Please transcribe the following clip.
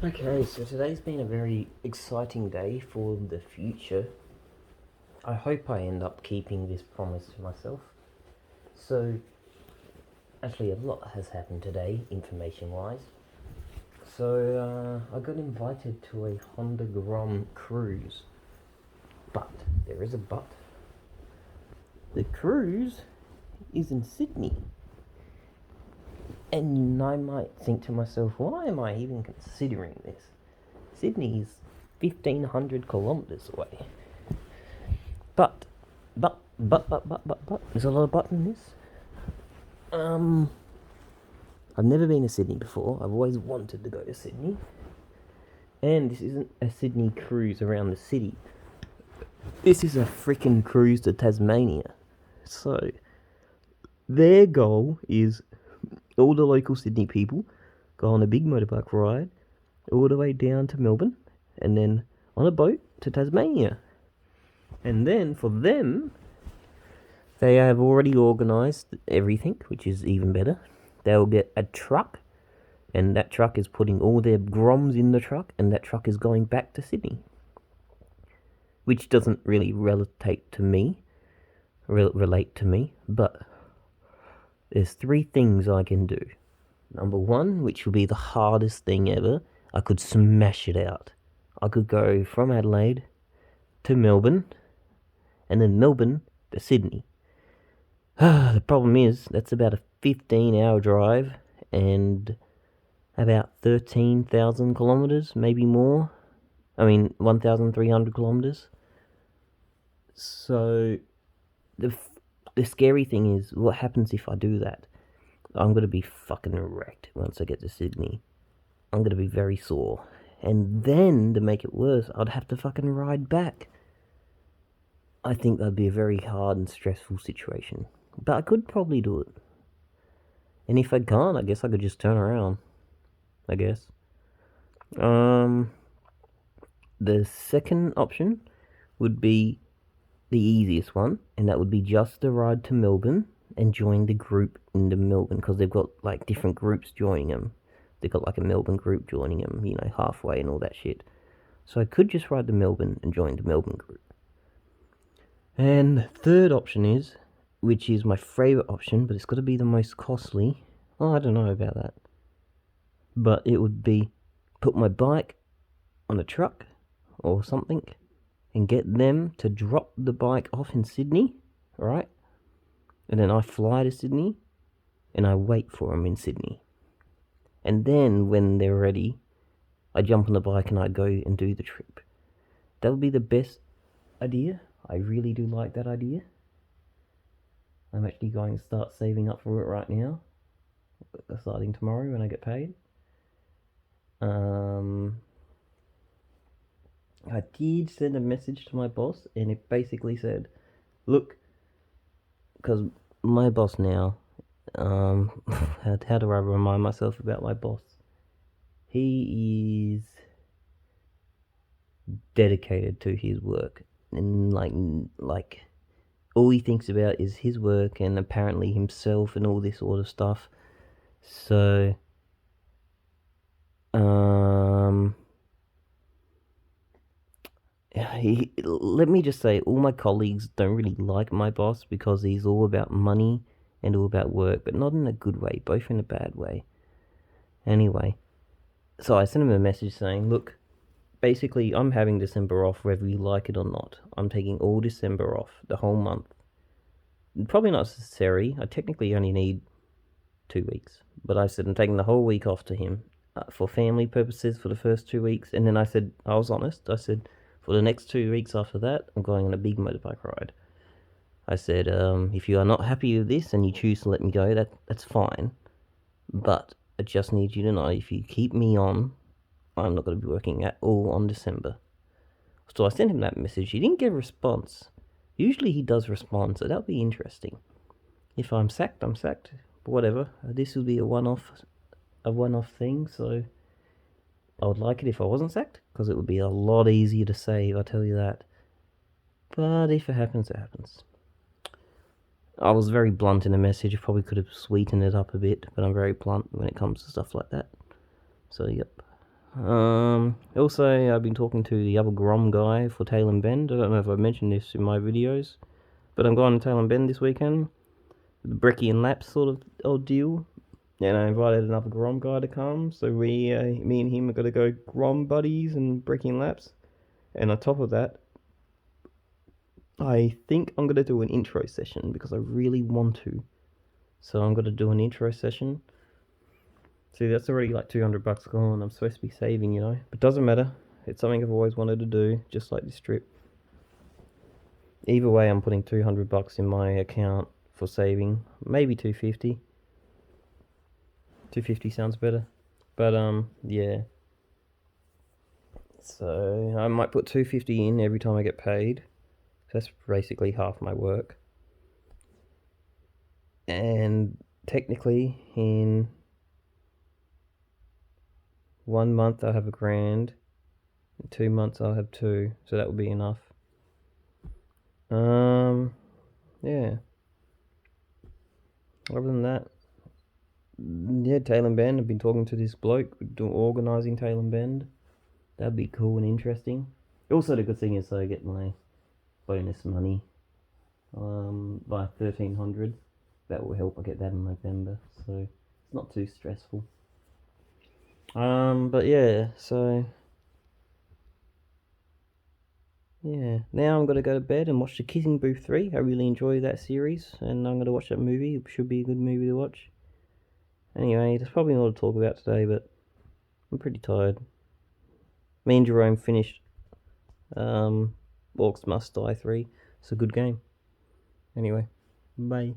Okay, so today's been a very exciting day for the future. I hope I end up keeping this promise to myself. So, actually, a lot has happened today, information wise. So, I got invited to a Honda Grom cruise. But, there is a but. The cruise is in Sydney. And I might think to myself, why am I even considering this? Sydney is 1,500 kilometres away. But, there's a lot of but in this. I've never been to Sydney before. I've always wanted to go to Sydney. And this isn't a Sydney cruise around the city. This is a freaking cruise to Tasmania. So, their goal is all the local Sydney people go on a big motorbike ride all the way down to Melbourne and then on a boat to Tasmania. And then for them, they have already organised everything, which is even better. They'll get a truck, and that truck is putting all their groms in the truck, and that truck is going back to Sydney. Which doesn't really relate to me, but there's 3 things I can do. Number 1, which will be the hardest thing ever, I could smash it out. I could go from Adelaide to Melbourne, and then Melbourne to Sydney. The problem is, that's about a 15-hour drive, and about 13,000 kilometres, maybe more. 1,300 kilometres. So, the scary thing is, what happens if I do that? I'm going to be fucking wrecked once I get to Sydney. I'm going to be very sore. And then, to make it worse, I'd have to fucking ride back. I think that'd be a very hard and stressful situation. But I could probably do it. And if I can't, I guess I could just turn around. I guess. The second option would be the easiest one, and that would be just the ride to Melbourne and join the group in the Melbourne, because they've got like different groups joining them. They've got like a Melbourne group joining them, halfway and all that shit. So I could just ride to Melbourne and join the Melbourne group. And the third option is, which is my favourite option, but it's got to be the most costly. Oh, I don't know about that. But it would be put my bike on a truck or something and get them to drop the bike off in Sydney, right? And then I fly to Sydney and I wait for them in Sydney. And then when they're ready, I jump on the bike and I go and do the trip. That would be the best idea. I really do like that idea. I'm actually going to start saving up for it right now, starting tomorrow when I get paid. I did send a message to my boss, and it basically said, look, because my boss now, how do I remind myself about my boss? He is dedicated to his work, and like all he thinks about is his work and apparently himself and all this sort of stuff. So, let me just say, all my colleagues don't really like my boss because he's all about money and all about work, but not in a good way, both in a bad way. Anyway, so I sent him a message saying, look, basically I'm having December off whether you like it or not. I'm taking all December off, the whole month. Probably not necessary. I technically only need 2 weeks. But I said I'm taking the whole week off to him for family purposes for the first 2 weeks. And then I said, I was honest, I said, for the next 2 weeks after that, I'm going on a big motorbike ride. I said, if you are not happy with this and you choose to let me go, that's fine. But I just need you to know, if you keep me on, I'm not going to be working at all on December. So I sent him that message. He didn't get a response. Usually he does respond, so that'll be interesting. If I'm sacked, I'm sacked. But whatever. This will be a one-off thing, so I would like it if I wasn't sacked, because it would be a lot easier to save, I tell you that. But if it happens, it happens. I was very blunt in the message. I probably could have sweetened it up a bit, but I'm very blunt when it comes to stuff like that. So, yep. Also, I've been talking to the other Grom guy for Tail and Bend. I don't know if I mentioned this in my videos, but I'm going to Tail and Bend this weekend. The Brekkie and Laps sort of old deal. And I invited another Grom guy to come, so me and him are gonna go Grom buddies and Brekkie and Laps. And on top of that, I think I'm gonna do an intro session because I really want to. So I'm gonna do an intro session. See, that's already like $200 gone. I'm supposed to be saving, you know, but doesn't matter. It's something I've always wanted to do, just like this trip. Either way, I'm putting $200 in my account for saving. Maybe 250. 250 sounds better. But yeah. So I might put 250 in every time I get paid. That's basically half my work. And technically, in 1 month I'll have $1,000. In 2 months I'll have two, so that will be enough. Yeah. Other than that, yeah, Tail and Bend. I've been talking to this bloke organising Tail and Bend. That'd be cool and interesting. Also, the good thing is I get my bonus money by 1,300. That will help. I get that in November, so it's not too stressful. But yeah, so yeah. Now I'm gonna go to bed and watch The Kissing Booth 3. I really enjoy that series, and I'm gonna watch that movie. It should be a good movie to watch. Anyway, there's probably more to talk about today, but I'm pretty tired. Me and Jerome finished Orcs Must Die 3. It's a good game. Anyway, bye.